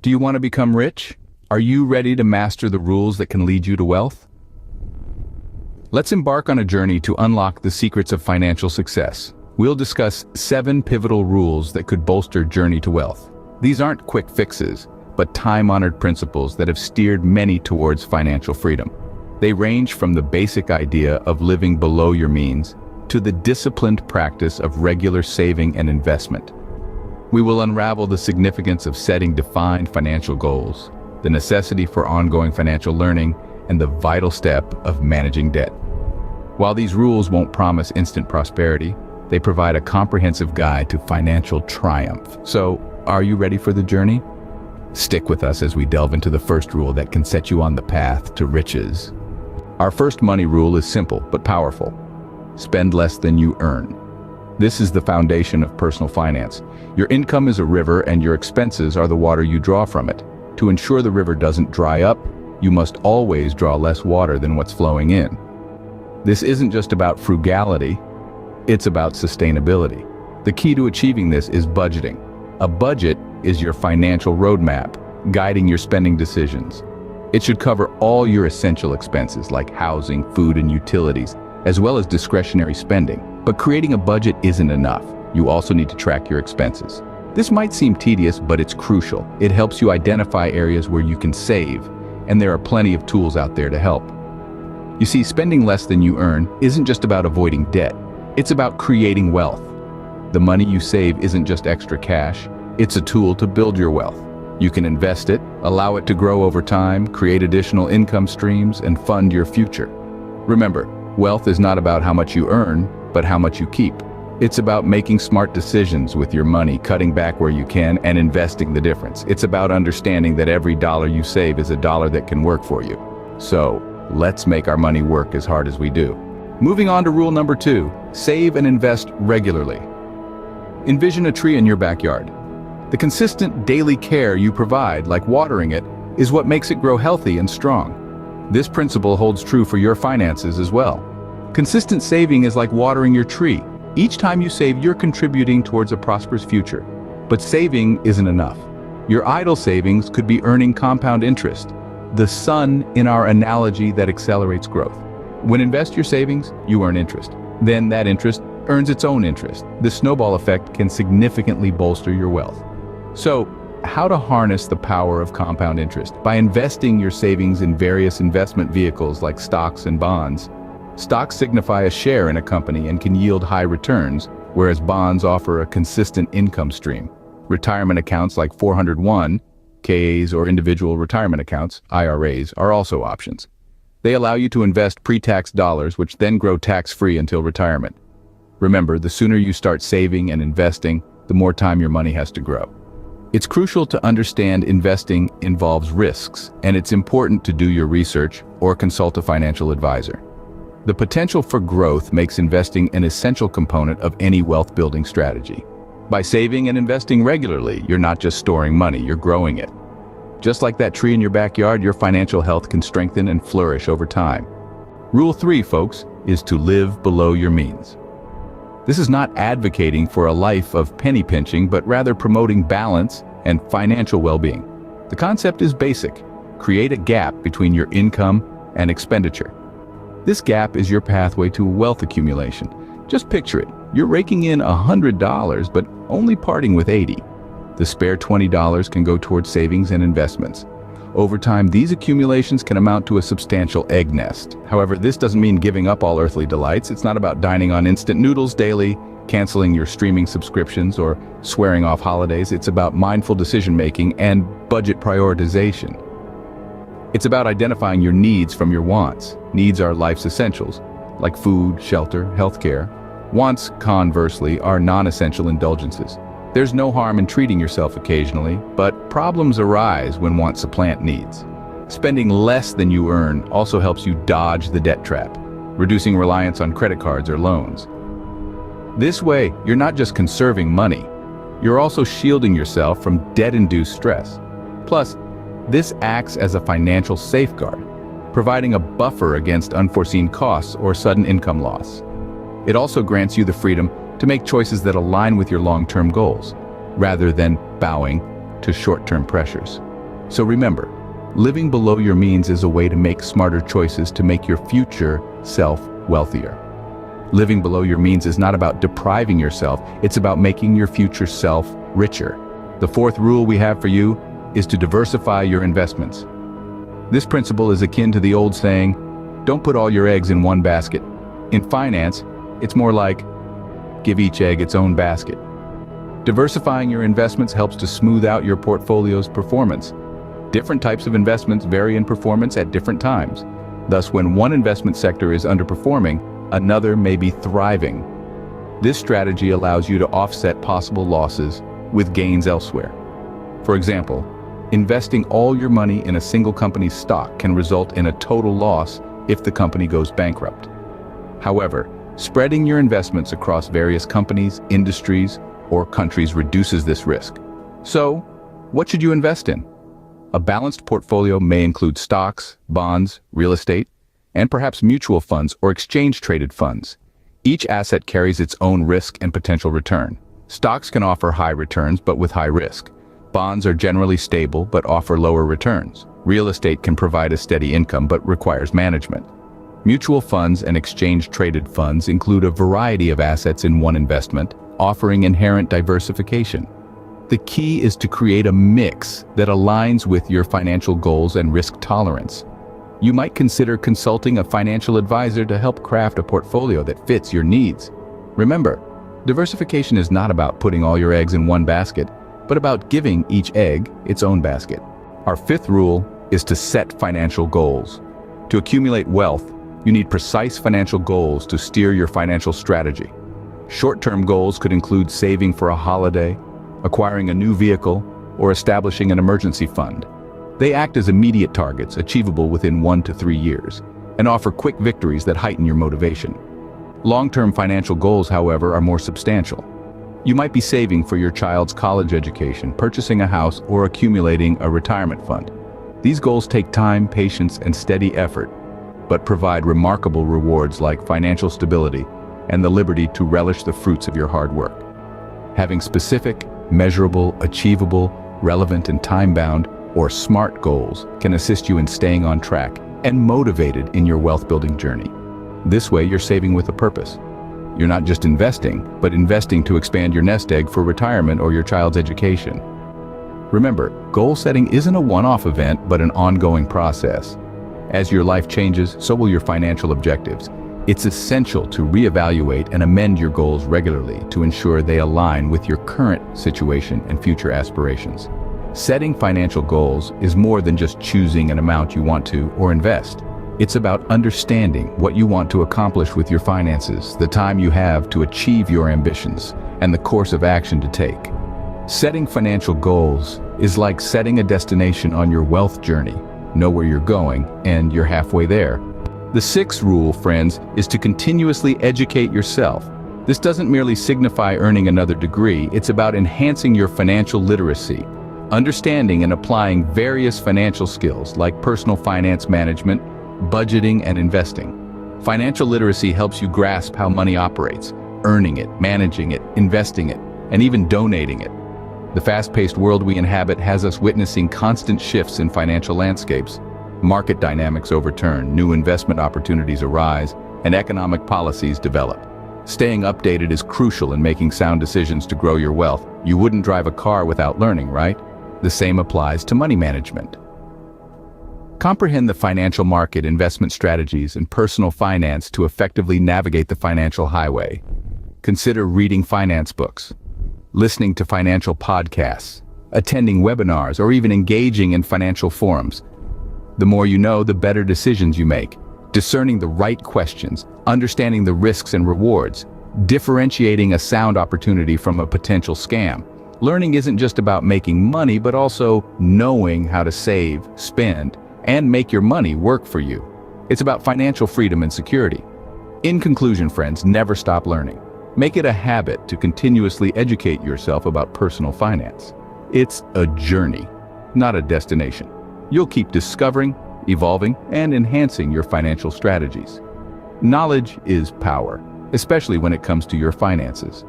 Do you want to become rich? Are you ready to master the rules that can lead you to wealth? Let's embark on a journey to unlock the secrets of financial success. We'll discuss 7 pivotal rules that could bolster journey to wealth. These aren't quick fixes, but time-honored principles that have steered many towards financial freedom. They range from the basic idea of living below your means to the disciplined practice of regular saving and investment. We will unravel the significance of setting defined financial goals, the necessity for ongoing financial learning, and the vital step of managing debt. While these rules won't promise instant prosperity, they provide a comprehensive guide to financial triumph. So, are you ready for the journey? Stick with us as we delve into the first rule that can set you on the path to riches. Our first money rule is simple but powerful. Spend less than you earn. This is the foundation of personal finance. Your income is a river and your expenses are the water you draw from it. To ensure the river doesn't dry up, you must always draw less water than what's flowing in. This isn't just about frugality, it's about sustainability. The key to achieving this is budgeting. A budget is your financial roadmap, guiding your spending decisions. It should cover all your essential expenses like housing, food, and utilities, as well as discretionary spending. But creating a budget isn't enough. You also need to track your expenses. This might seem tedious, but it's crucial. It helps you identify areas where you can save, and there are plenty of tools out there to help. You see, spending less than you earn isn't just about avoiding debt. It's about creating wealth. The money you save isn't just extra cash. It's a tool to build your wealth. You can invest it, allow it to grow over time, create additional income streams, and fund your future. Remember, wealth is not about how much you earn, but how much you keep. It's about making smart decisions with your money, cutting back where you can, and investing the difference. It's about understanding that every dollar you save is a dollar that can work for you. So, let's make our money work as hard as we do. Moving on to rule number 2, save and invest regularly. Envision a tree in your backyard. The consistent daily care you provide, like watering it, is what makes it grow healthy and strong. This principle holds true for your finances as well. Consistent saving is like watering your tree. Each time you save, you're contributing towards a prosperous future. But saving isn't enough. Your idle savings could be earning compound interest, the sun in our analogy that accelerates growth. When invest your savings, you earn interest. Then that interest earns its own interest. The snowball effect can significantly bolster your wealth. So, how to harness the power of compound interest? By investing your savings in various investment vehicles like stocks and bonds. Stocks signify a share in a company and can yield high returns, whereas bonds offer a consistent income stream. Retirement accounts like 401(k)s or individual retirement accounts, IRAs, are also options. They allow you to invest pre-tax dollars which then grow tax-free until retirement. Remember, the sooner you start saving and investing, the more time your money has to grow. It's crucial to understand investing involves risks, and it's important to do your research or consult a financial advisor. The potential for growth makes investing an essential component of any wealth-building strategy. By saving and investing regularly, you're not just storing money, you're growing it. Just like that tree in your backyard, your financial health can strengthen and flourish over time. Rule 3, folks, is to live below your means. This is not advocating for a life of penny pinching, but rather promoting balance and financial well-being. The concept is basic. Create a gap between your income and expenditure. This gap is your pathway to wealth accumulation. Just picture it. You're raking in $100, but only parting with $80. The spare $20 can go towards savings and investments. Over time, these accumulations can amount to a substantial egg nest. However, this doesn't mean giving up all earthly delights. It's not about dining on instant noodles daily, canceling your streaming subscriptions, or swearing off holidays. It's about mindful decision-making and budget prioritization. It's about identifying your needs from your wants. Needs are life's essentials, like food, shelter, healthcare. Wants, conversely, are non-essential indulgences. There's no harm in treating yourself occasionally, but problems arise when wants supplant needs. Spending less than you earn also helps you dodge the debt trap, reducing reliance on credit cards or loans. This way, you're not just conserving money, you're also shielding yourself from debt-induced stress. Plus, this acts as a financial safeguard, providing a buffer against unforeseen costs or sudden income loss. It also grants you the freedom to make choices that align with your long-term goals, rather than bowing to short-term pressures. So remember, living below your means is a way to make smarter choices to make your future self wealthier. Living below your means is not about depriving yourself, it's about making your future self richer. The fourth rule we have for you is to diversify your investments. This principle is akin to the old saying, don't put all your eggs in one basket. In finance, it's more like, give each egg its own basket. Diversifying your investments helps to smooth out your portfolio's performance. Different types of investments vary in performance at different times. Thus, when one investment sector is underperforming, another may be thriving. This strategy allows you to offset possible losses with gains elsewhere. For example, investing all your money in a single company's stock can result in a total loss if the company goes bankrupt. However, spreading your investments across various companies, industries, or countries reduces this risk. So, what should you invest in? A balanced portfolio may include stocks, bonds, real estate, and perhaps mutual funds or exchange-traded funds. Each asset carries its own risk and potential return. Stocks can offer high returns but with high risk. Bonds are generally stable but offer lower returns. Real estate can provide a steady income but requires management. Mutual funds and exchange-traded funds include a variety of assets in one investment, offering inherent diversification. The key is to create a mix that aligns with your financial goals and risk tolerance. You might consider consulting a financial advisor to help craft a portfolio that fits your needs. Remember, diversification is not about putting all your eggs in one basket, but about giving each egg its own basket. Our fifth rule is to set financial goals. To accumulate wealth, you need precise financial goals to steer your financial strategy. Short-term goals could include saving for a holiday, acquiring a new vehicle, or establishing an emergency fund. They act as immediate targets, achievable within 1 to 3 years, and offer quick victories that heighten your motivation. Long-term financial goals, however, are more substantial. You might be saving for your child's college education, purchasing a house, or accumulating a retirement fund. These goals take time, patience, and steady effort, but provide remarkable rewards like financial stability and the liberty to relish the fruits of your hard work. Having specific, measurable, achievable, relevant, and time-bound, or SMART goals can assist you in staying on track and motivated in your wealth-building journey. This way, you're saving with a purpose. You're not just investing, but investing to expand your nest egg for retirement or your child's education. Remember, goal setting isn't a one-off event, but an ongoing process. As your life changes, so will your financial objectives. It's essential to reevaluate and amend your goals regularly to ensure they align with your current situation and future aspirations. Setting financial goals is more than just choosing an amount you want to or invest. It's about understanding what you want to accomplish with your finances, the time you have to achieve your ambitions, and the course of action to take. Setting financial goals is like setting a destination on your wealth journey. Know where you're going, and you're halfway there. The sixth rule, friends, is to continuously educate yourself. This doesn't merely signify earning another degree, it's about enhancing your financial literacy, understanding and applying various financial skills like personal finance management, budgeting, and investing. Financial literacy helps you grasp how money operates, earning it, managing it, investing it, and even donating it. The fast-paced world we inhabit has us witnessing constant shifts in financial landscapes. Market dynamics overturn, new investment opportunities arise, and economic policies develop. Staying updated is crucial in making sound decisions to grow your wealth. You wouldn't drive a car without learning, right? The same applies to money management. Comprehend the financial market, investment strategies, and personal finance to effectively navigate the financial highway. Consider reading finance books, listening to financial podcasts, attending webinars, or even engaging in financial forums. The more you know, the better decisions you make. Discerning the right questions, understanding the risks and rewards, differentiating a sound opportunity from a potential scam. Learning isn't just about making money, but also knowing how to save, spend, and make your money work for you. It's about financial freedom and security. In conclusion, friends, never stop learning. Make it a habit to continuously educate yourself about personal finance. It's a journey, not a destination. You'll keep discovering, evolving, and enhancing your financial strategies. Knowledge is power, especially when it comes to your finances.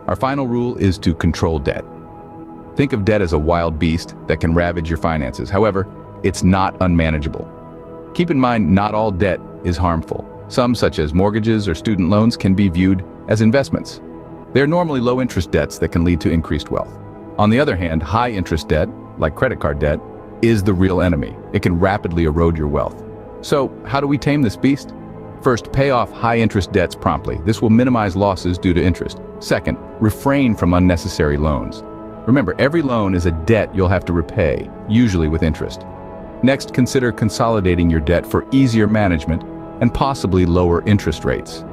Our final rule is to control debt. Think of debt as a wild beast that can ravage your finances. However, it's not unmanageable. Keep in mind, not all debt is harmful. Some, such as mortgages or student loans, can be viewed as investments. They are normally low-interest debts that can lead to increased wealth. On the other hand, high-interest debt, like credit card debt, is the real enemy. It can rapidly erode your wealth. So, how do we tame this beast? First, pay off high-interest debts promptly. This will minimize losses due to interest. Second, refrain from unnecessary loans. Remember, every loan is a debt you'll have to repay, usually with interest. Next, consider consolidating your debt for easier management and possibly lower interest rates.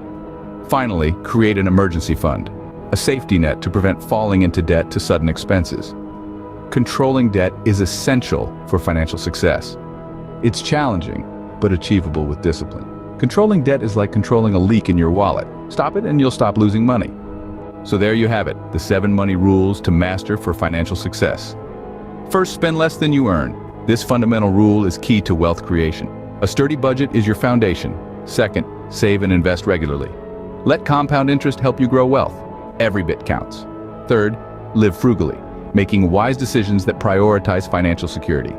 Finally, create an emergency fund, a safety net to prevent falling into debt to sudden expenses. Controlling debt is essential for financial success. It's challenging, but achievable with discipline. Controlling debt is like controlling a leak in your wallet. Stop it and you'll stop losing money. So there you have it, the 7 money rules to master for financial success. First, spend less than you earn. This fundamental rule is key to wealth creation. A sturdy budget is your foundation. Second, save and invest regularly. Let compound interest help you grow wealth. Every bit counts. Third, live frugally, making wise decisions that prioritize financial security.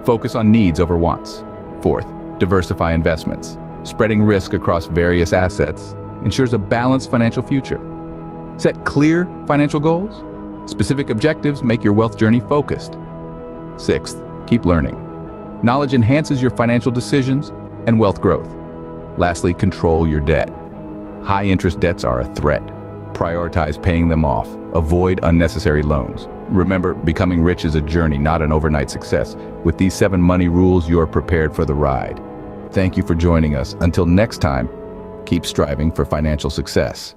Focus on needs over wants. Fourth, diversify investments. Spreading risk across various assets ensures a balanced financial future. Set clear financial goals. Specific objectives make your wealth journey focused. Sixth, keep learning. Knowledge enhances your financial decisions and wealth growth. Lastly, control your debt. High-interest debts are a threat. Prioritize paying them off. Avoid unnecessary loans. Remember, becoming rich is a journey, not an overnight success. With these 7 money rules, you're prepared for the ride. Thank you for joining us. Until next time, keep striving for financial success.